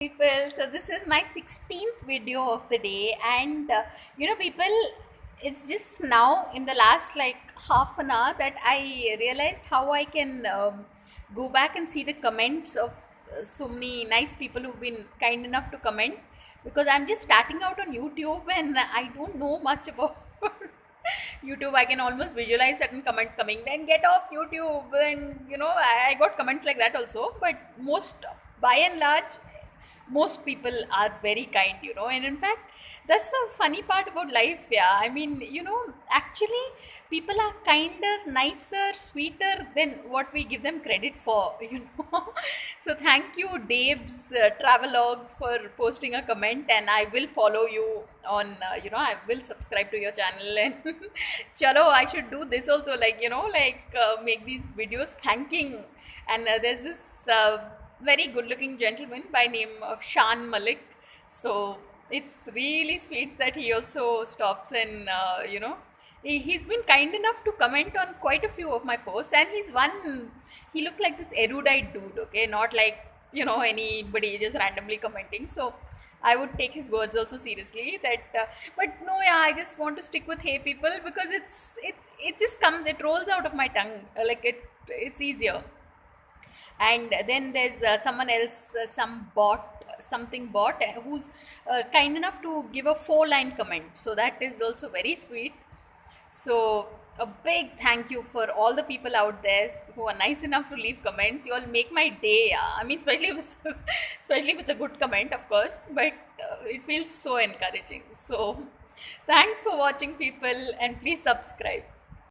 People, so this is my 16th video of the day, and people, it's just now in the last like half an hour that I realized how I can go back and see the comments of so many nice people who've been kind enough to comment, because I'm just starting out on YouTube and I don't know much about YouTube. I can almost visualize certain comments coming, then get off YouTube, and I got comments like that also, but most, by and large, most people are very kind, and in fact, that's the funny part about life. Yeah, I mean, actually, people are kinder, nicer, sweeter than what we give them credit for. So thank you, Dave's Travelogue, for posting a comment, and I will follow you on, I will subscribe to your channel, and chalo, I should do this also, like, make these videos thanking. And there's this very good looking gentleman by name of Shan Malik. So it's really sweet that he also stops and he's been kind enough to comment on quite a few of my posts, and he looked like this erudite dude, okay, not like anybody just randomly commenting. So I would take his words also seriously, that but no, yeah, I just want to stick with hey people, because it just comes, it rolls out of my tongue, like it's easier. And then there's someone else, something bot, who's kind enough to give a 4-line comment, so that is also very sweet. So a big thank you for all the people out there who are nice enough to leave comments. You all make my day. Yeah. I mean, especially if it's especially if it's a good comment, of course, but it feels so encouraging. So thanks for watching, people, and please subscribe.